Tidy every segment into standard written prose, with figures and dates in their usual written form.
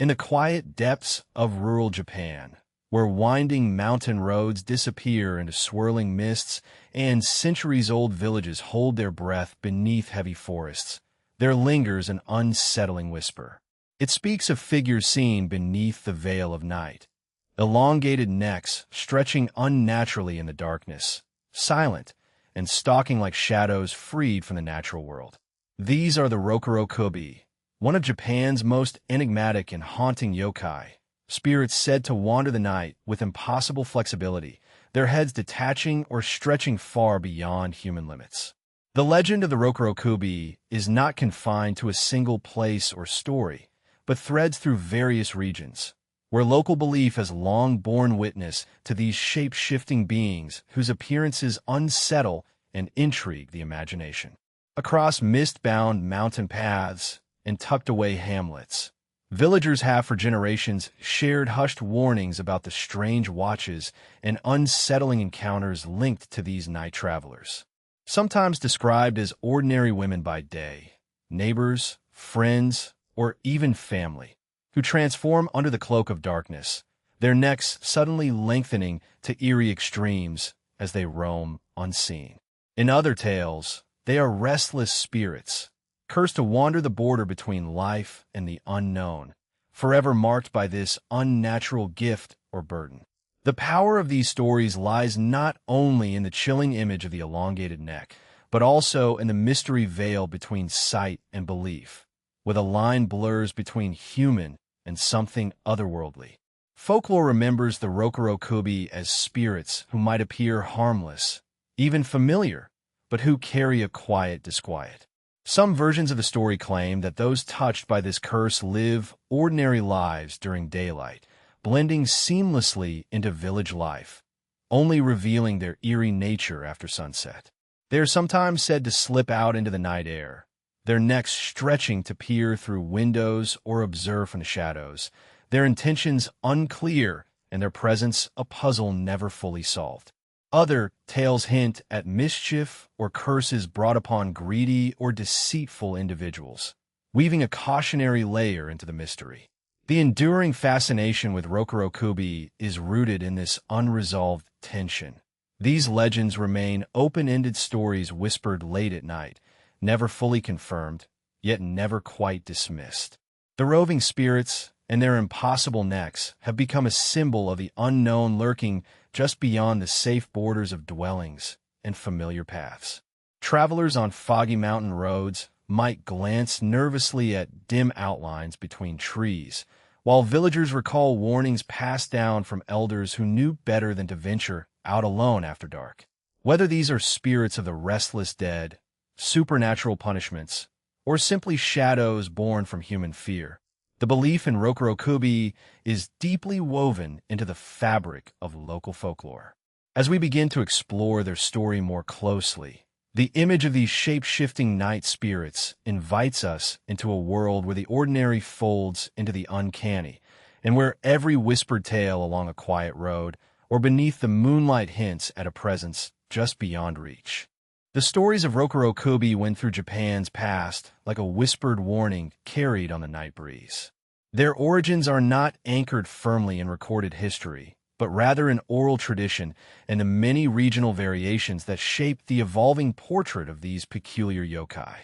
In the quiet depths of rural Japan, where winding mountain roads disappear into swirling mists and centuries-old villages hold their breath beneath heavy forests, there lingers an unsettling whisper. It speaks of figures seen beneath the veil of night, elongated necks stretching unnaturally in the darkness, silent and stalking like shadows freed from the natural world. These are the Rokurokubi, one of Japan's most enigmatic and haunting yokai, spirits said to wander the night with impossible flexibility, their heads detaching or stretching far beyond human limits. The legend of the Rokurokubi is not confined to a single place or story, but threads through various regions, where local belief has long borne witness to these shape-shifting beings whose appearances unsettle and intrigue the imagination. Across mist-bound mountain paths and tucked-away hamlets, villagers have for generations shared hushed warnings about the strange watches and unsettling encounters linked to these night travelers. Sometimes described as ordinary women by day, neighbors, friends, or even family, who transform under the cloak of darkness, their necks suddenly lengthening to eerie extremes as they roam unseen. In other tales, they are restless spirits, cursed to wander the border between life and the unknown, forever marked by this unnatural gift or burden. The power of these stories lies not only in the chilling image of the elongated neck, but also in the mystery veil between sight and belief, where the line blurs between human and something otherworldly. Folklore remembers the Rokurokubi as spirits who might appear harmless, even familiar, but who carry a quiet disquiet. Some versions of the story claim that those touched by this curse live ordinary lives during daylight, blending seamlessly into village life, only revealing their eerie nature after sunset. They are sometimes said to slip out into the night air, their necks stretching to peer through windows or observe from the shadows, their intentions unclear and their presence a puzzle never fully solved. Other tales hint at mischief or curses brought upon greedy or deceitful individuals, weaving a cautionary layer into the mystery. The enduring fascination with Rokurokubi is rooted in this unresolved tension. These legends remain open-ended stories whispered late at night, never fully confirmed, yet never quite dismissed. The roving spirits and their impossible necks have become a symbol of the unknown lurking just beyond the safe borders of dwellings and familiar paths. Travelers on foggy mountain roads might glance nervously at dim outlines between trees, while villagers recall warnings passed down from elders who knew better than to venture out alone after dark. Whether these are spirits of the restless dead, supernatural punishments, or simply shadows born from human fear, the belief in Rokurokubi is deeply woven into the fabric of local folklore. As we begin to explore their story more closely, the image of these shape-shifting night spirits invites us into a world where the ordinary folds into the uncanny, and where every whispered tale along a quiet road or beneath the moonlight hints at a presence just beyond reach. The stories of Rokurokubi went through Japan's past like a whispered warning carried on the night breeze. Their origins are not anchored firmly in recorded history, but rather in oral tradition and the many regional variations that shape the evolving portrait of these peculiar yokai.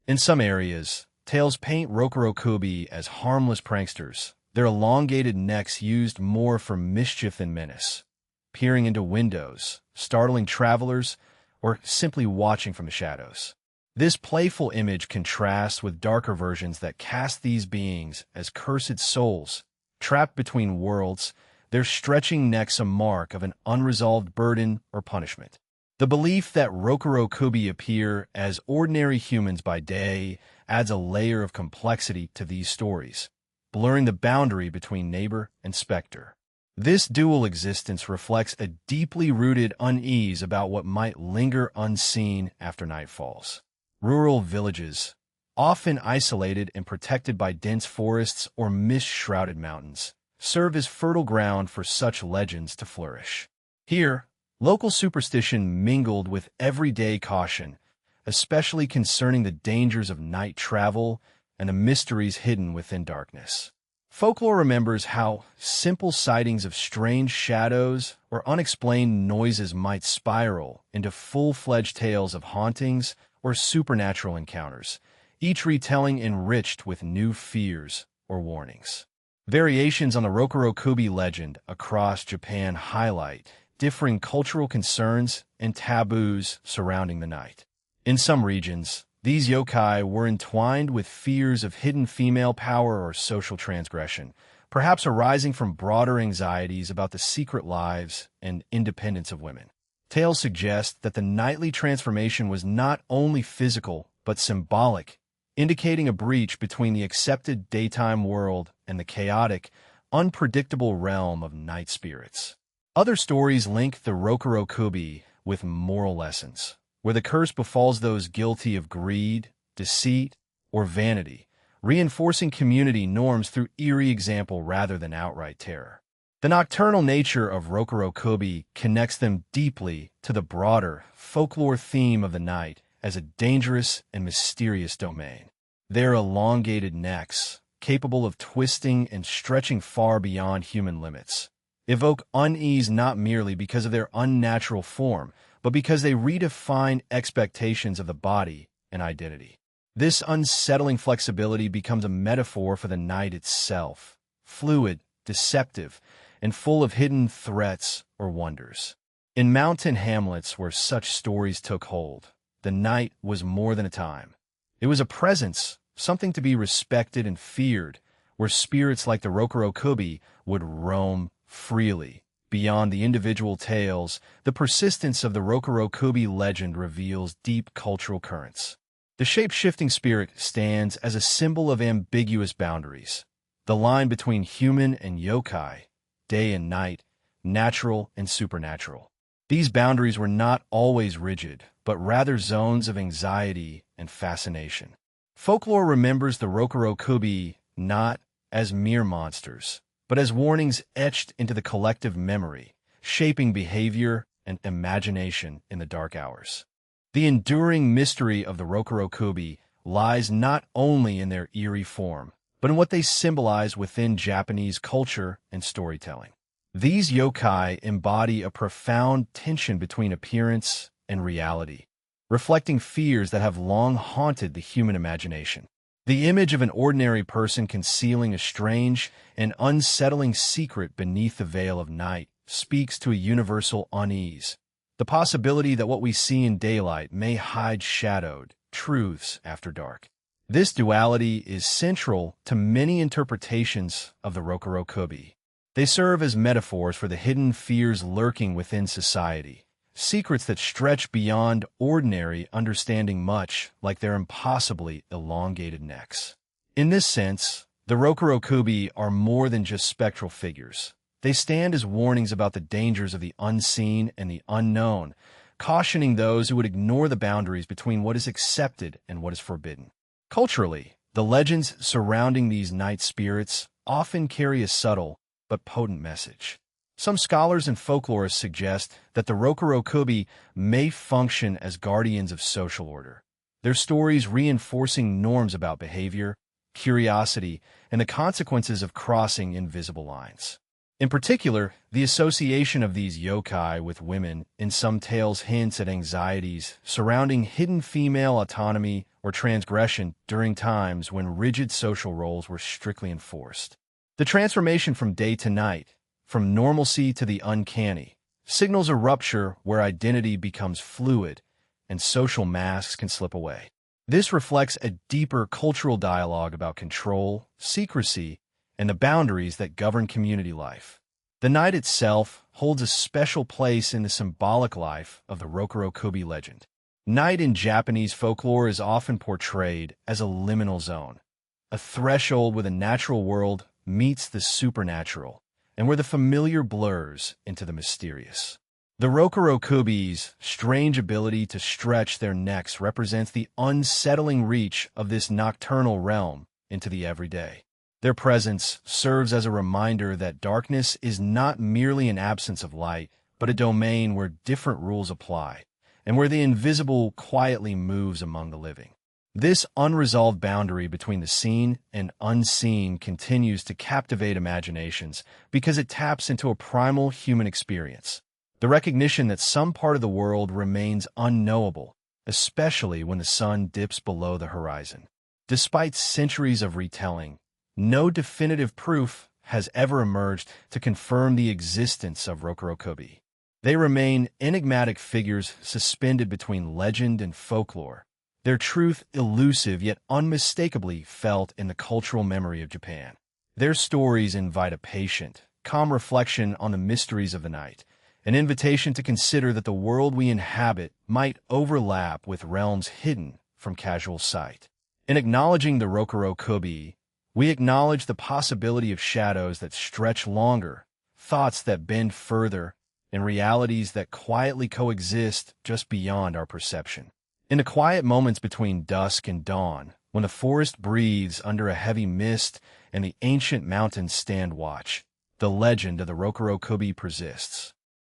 In some areas, tales paint Rokurokubi as harmless pranksters, their elongated necks used more for mischief than menace, peering into windows, startling travelers, or simply watching from the shadows. This playful image contrasts with darker versions that cast these beings as cursed souls, trapped between worlds, their stretching necks a mark of an unresolved burden or punishment. The belief that Rokurokubi appear as ordinary humans by day adds a layer of complexity to these stories, blurring the boundary between neighbor and specter. This dual existence reflects a deeply rooted unease about what might linger unseen after night falls. Rural villages, often isolated and protected by dense forests or mist-shrouded mountains, serve as fertile ground for such legends to flourish. Here, local superstition mingled with everyday caution, especially concerning the dangers of night travel and the mysteries hidden within darkness. Folklore remembers how simple sightings of strange shadows or unexplained noises might spiral into full-fledged tales of hauntings or supernatural encounters, each retelling enriched with new fears or warnings. Variations on the Rokurokubi legend across Japan highlight differing cultural concerns and taboos surrounding the night. In some regions, these yokai were entwined with fears of hidden female power or social transgression, perhaps arising from broader anxieties about the secret lives and independence of women. Tales suggest that the nightly transformation was not only physical but symbolic, indicating a breach between the accepted daytime world and the chaotic, unpredictable realm of night spirits. Other stories link the Rokurokubi with moral lessons, where the curse befalls those guilty of greed, deceit, or vanity, reinforcing community norms through eerie example rather than outright terror. The nocturnal nature of Rokurokubi connects them deeply to the broader folklore theme of the night as a dangerous and mysterious domain. Their elongated necks, capable of twisting and stretching far beyond human limits, evoke unease not merely because of their unnatural form, but because they redefine expectations of the body and identity. This unsettling flexibility becomes a metaphor for the night itself, fluid, deceptive, and full of hidden threats or wonders. In mountain hamlets where such stories took hold, the night was more than a time. It was a presence, something to be respected and feared, where spirits like the Rokurokubi would roam freely. Beyond the individual tales, the persistence of the Rokurokubi legend reveals deep cultural currents. The shape-shifting spirit stands as a symbol of ambiguous boundaries, the line between human and yokai, day and night, natural and supernatural. These boundaries were not always rigid, but rather zones of anxiety and fascination. Folklore remembers the Rokurokubi not as mere monsters, but as warnings etched into the collective memory, shaping behavior and imagination in the dark hours. The enduring mystery of the Rokurokubi lies not only in their eerie form, but in what they symbolize within Japanese culture and storytelling. These yokai embody a profound tension between appearance and reality, reflecting fears that have long haunted the human imagination. The image of an ordinary person concealing a strange and unsettling secret beneath the veil of night speaks to a universal unease, the possibility that what we see in daylight may hide shadowed truths after dark. This duality is central to many interpretations of the Rokurokubi. They serve as metaphors for the hidden fears lurking within society, secrets that stretch beyond ordinary understanding, much like their impossibly elongated necks. In this sense, the Rokurokubi are more than just spectral figures. They stand as warnings about the dangers of the unseen and the unknown, cautioning those who would ignore the boundaries between what is accepted and what is forbidden. Culturally, the legends surrounding these night spirits often carry a subtle but potent message. Some scholars and folklorists suggest that the Rokurokubi may function as guardians of social order, their stories reinforcing norms about behavior, curiosity, and the consequences of crossing invisible lines. In particular, the association of these yokai with women in some tales hints at anxieties surrounding hidden female autonomy or transgression during times when rigid social roles were strictly enforced. The transformation from day to night, from normalcy to the uncanny, signals a rupture where identity becomes fluid and social masks can slip away. This reflects a deeper cultural dialogue about control, secrecy, and the boundaries that govern community life. The night itself holds a special place in the symbolic life of the Rokurokubi legend. Night in Japanese folklore is often portrayed as a liminal zone, a threshold where the natural world meets the supernatural, and where the familiar blurs into the mysterious. The Rokurokubi's strange ability to stretch their necks represents the unsettling reach of this nocturnal realm into the everyday. Their presence serves as a reminder that darkness is not merely an absence of light, but a domain where different rules apply, and where the invisible quietly moves among the living. This unresolved boundary between the seen and unseen continues to captivate imaginations because it taps into a primal human experience. The recognition that some part of the world remains unknowable, especially when the sun dips below the horizon. Despite centuries of retelling, no definitive proof has ever emerged to confirm the existence of Rokurokubi. They remain enigmatic figures suspended between legend and folklore, their truth elusive yet unmistakably felt in the cultural memory of Japan. Their stories invite a patient, calm reflection on the mysteries of the night, an invitation to consider that the world we inhabit might overlap with realms hidden from casual sight. In acknowledging the Rokurokubi, we acknowledge the possibility of shadows that stretch longer, thoughts that bend further, and realities that quietly coexist just beyond our perception. In the quiet moments between dusk and dawn, when the forest breathes under a heavy mist and the ancient mountains stand watch, the legend of the Rokurokubi persists.